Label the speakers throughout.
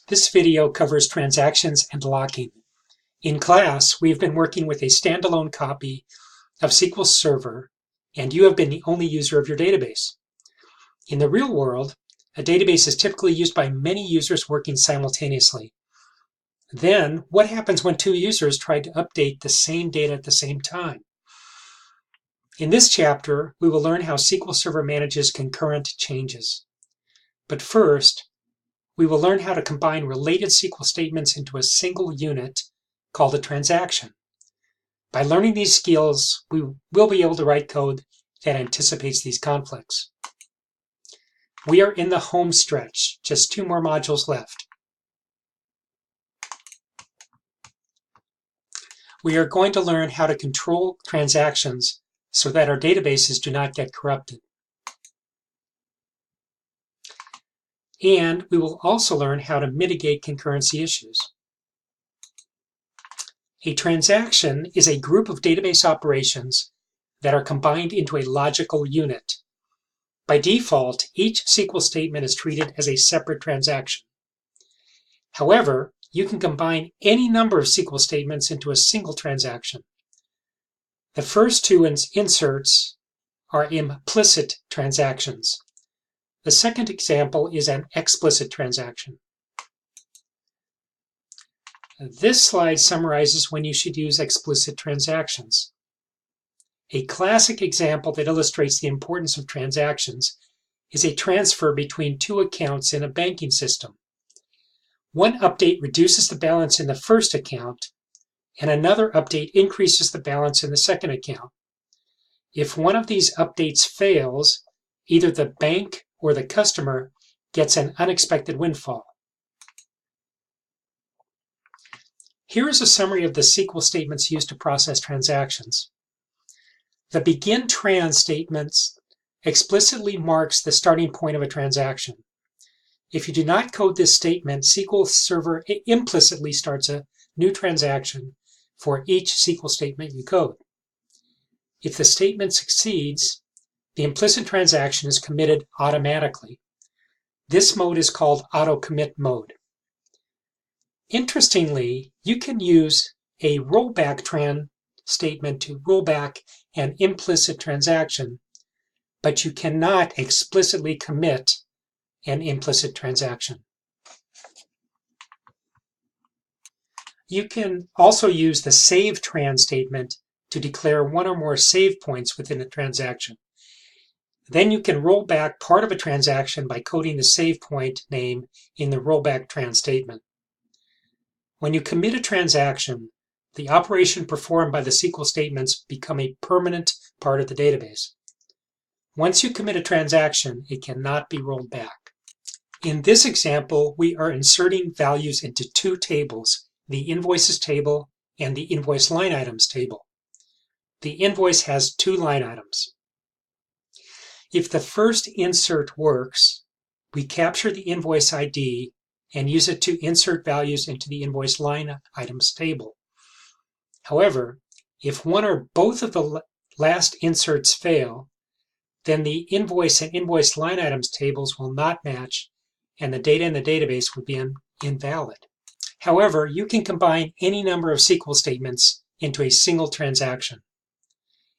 Speaker 1: This video covers transactions and locking. In class, we've been working with a standalone copy of SQL Server, and you have been the only user of your database. In the real world, a database is typically used by many users working simultaneously. Then, what happens when two users try to update the same data at the same time? In this chapter, we will learn how SQL Server manages concurrent changes. But first, we will learn how to combine related SQL statements into a single unit called a transaction. By learning these skills, we will be able to write code that anticipates these conflicts. We are in the home stretch, just 2 more modules left. We are going to learn how to control transactions so that our databases do not get corrupted. And we will also learn how to mitigate concurrency issues. A transaction is a group of database operations that are combined into a logical unit. By default, each SQL statement is treated as a separate transaction. However, you can combine any number of SQL statements into a single transaction. The first 2 inserts are implicit transactions. The second example is an explicit transaction. This slide summarizes when you should use explicit transactions. A classic example that illustrates the importance of transactions is a transfer between 2 accounts in a banking system. One update reduces the balance in the first account, and another update increases the balance in the second account. If one of these updates fails, either the bank or the customer gets an unexpected windfall. Here is a summary of the SQL statements used to process transactions. The begin trans statements explicitly marks the starting point of a transaction. If you do not code this statement, SQL Server implicitly starts a new transaction for each SQL statement you code. If the statement succeeds, the implicit transaction is committed automatically. This mode is called auto-commit mode. Interestingly, you can use a rollback statement to roll back an implicit transaction, but you cannot explicitly commit an implicit transaction. You can also use the save trans statement to declare one or more save points within a transaction. Then you can roll back part of a transaction by coding the save point name in the rollback trans statement. When you commit a transaction, the operation performed by the SQL statements become a permanent part of the database. Once you commit a transaction, it cannot be rolled back. In this example, we are inserting values into 2 tables, the invoices table and the invoice line items table. The invoice has 2 line items. If the first insert works, we capture the invoice ID and use it to insert values into the invoice line items table. However, if one or both of the last inserts fail, then the invoice and invoice line items tables will not match and the data in the database would be invalid. However, you can combine any number of SQL statements into a single transaction.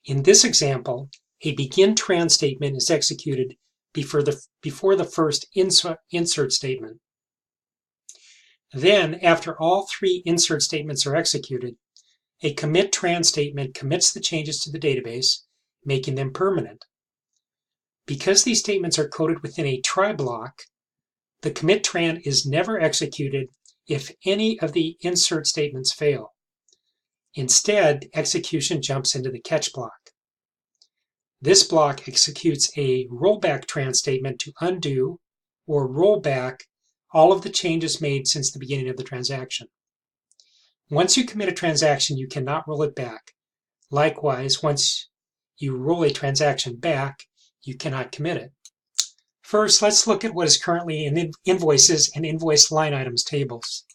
Speaker 1: In this example, a begin trans statement is executed before the first insert statement. Then, after all 3 insert statements are executed, a commit trans statement commits the changes to the database, making them permanent. Because these statements are coded within a try block, the commit trans is never executed if any of the insert statements fail. Instead, execution jumps into the catch block. This block executes a rollback trans statement to undo or roll back all of the changes made since the beginning of the transaction. Once you commit a transaction, you cannot roll it back. Likewise, once you roll a transaction back, you cannot commit it. First, let's look at what is currently in invoices and invoice line items tables.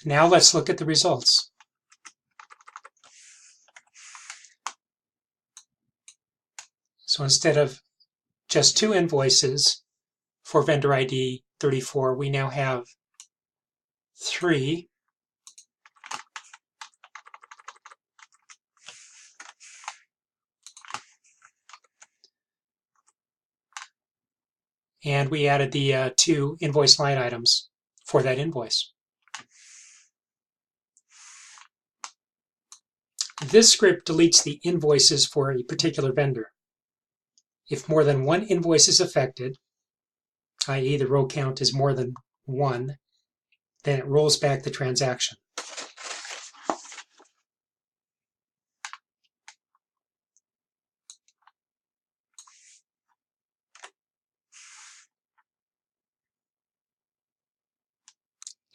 Speaker 1: Now let's look at the results. So instead of just 2 invoices for vendor ID 34, we now have 3. And we added the 2 invoice line items for that invoice. This script deletes the invoices for a particular vendor. If more than 1 invoice is affected, i.e. the row count is more than 1, then it rolls back the transaction.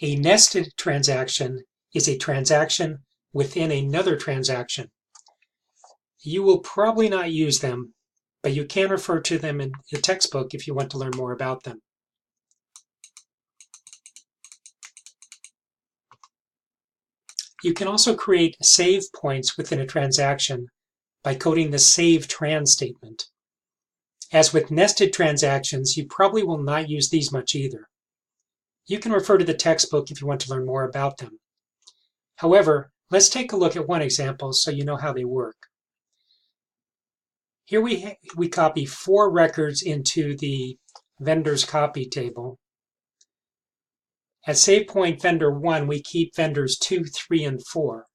Speaker 1: A nested transaction is a transaction within another transaction. You will probably not use them, but you can refer to them in the textbook if you want to learn more about them. You can also create save points within a transaction by coding the save trans statement. As with nested transactions, you probably will not use these much either. You can refer to the textbook if you want to learn more about them. However, let's take a look at one example so you know how they work. Here we copy 4 records into the vendors copy table. At save point vendor 1, we keep vendors 2, 3, and 4.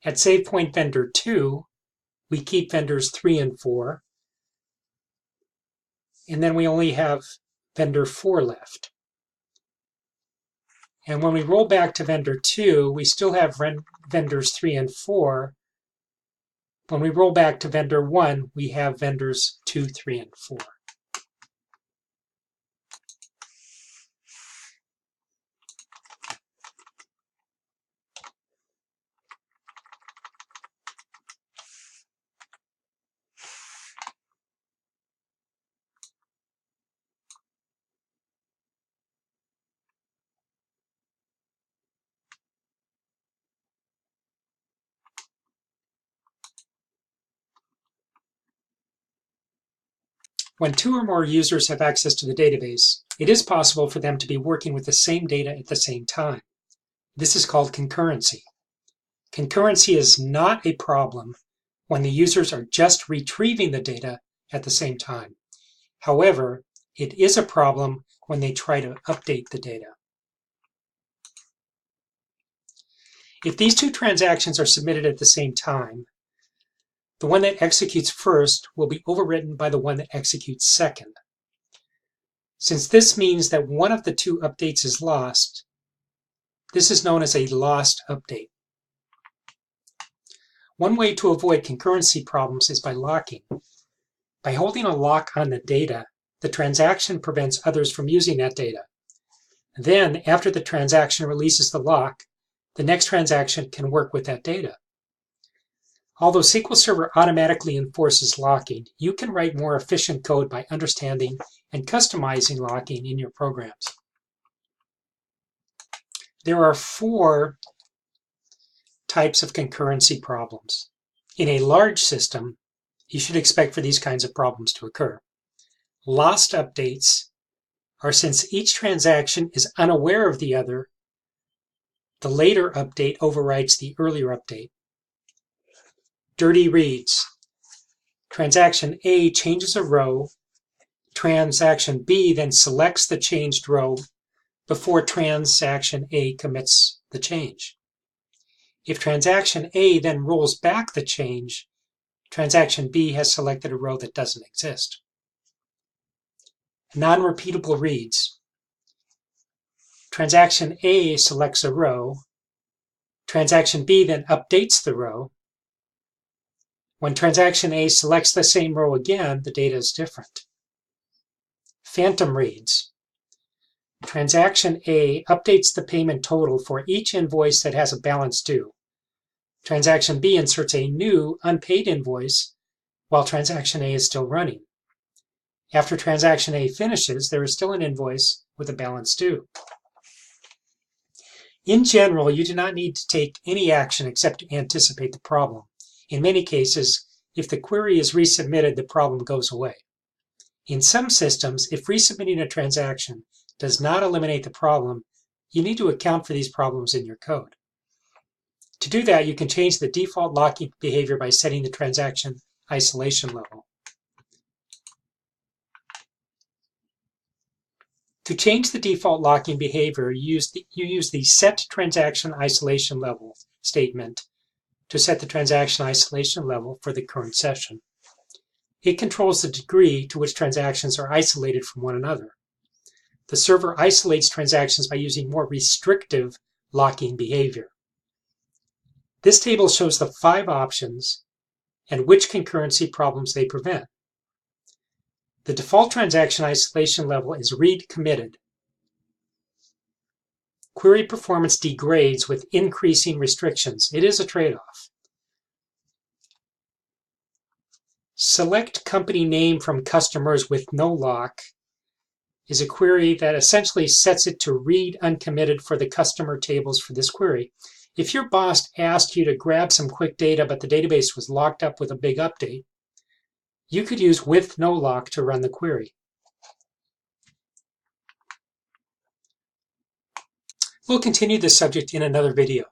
Speaker 1: At save point vendor 2, we keep vendors 3 and 4. And then we only have vendor 4 left. And when we roll back to vendor 2, we still have vendors 3 and 4. When we roll back to vendor 1, we have vendors 2, 3, and 4. When 2 or more users have access to the database, it is possible for them to be working with the same data at the same time. This is called concurrency. Concurrency is not a problem when the users are just retrieving the data at the same time. However, it is a problem when they try to update the data. If these 2 transactions are submitted at the same time, the one that executes first will be overwritten by the one that executes second. Since this means that one of the 2 updates is lost, this is known as a lost update. One way to avoid concurrency problems is by locking. By holding a lock on the data, the transaction prevents others from using that data. Then, after the transaction releases the lock, the next transaction can work with that data. Although SQL Server automatically enforces locking, you can write more efficient code by understanding and customizing locking in your programs. There are 4 types of concurrency problems. In a large system, you should expect for these kinds of problems to occur. Lost updates are since each transaction is unaware of the other, the later update overwrites the earlier update. Dirty reads. Transaction A changes a row. Transaction B then selects the changed row before transaction A commits the change. If transaction A then rolls back the change, transaction B has selected a row that doesn't exist. Non-repeatable reads. Transaction A selects a row. Transaction B then updates the row. When transaction A selects the same row again, the data is different. Phantom reads. Transaction A updates the payment total for each invoice that has a balance due. Transaction B inserts a new unpaid invoice while transaction A is still running. After transaction A finishes, there is still an invoice with a balance due. In general, you do not need to take any action except to anticipate the problem. In many cases, if the query is resubmitted, the problem goes away. In some systems, if resubmitting a transaction does not eliminate the problem, you need to account for these problems in your code. To do that, you can change the default locking behavior by setting the transaction isolation level. To change the default locking behavior, you use the set transaction isolation level statement to set the transaction isolation level for the current session. It controls the degree to which transactions are isolated from one another. The server isolates transactions by using more restrictive locking behavior. This table shows the 5 options and which concurrency problems they prevent. The default transaction isolation level is read committed. Query performance degrades with increasing restrictions. It is a trade-off. Select company name from customers with no lock is a query that essentially sets it to read uncommitted for the customer tables for this query. If your boss asked you to grab some quick data but the database was locked up with a big update, you could use with no lock to run the query. We'll continue this subject in another video.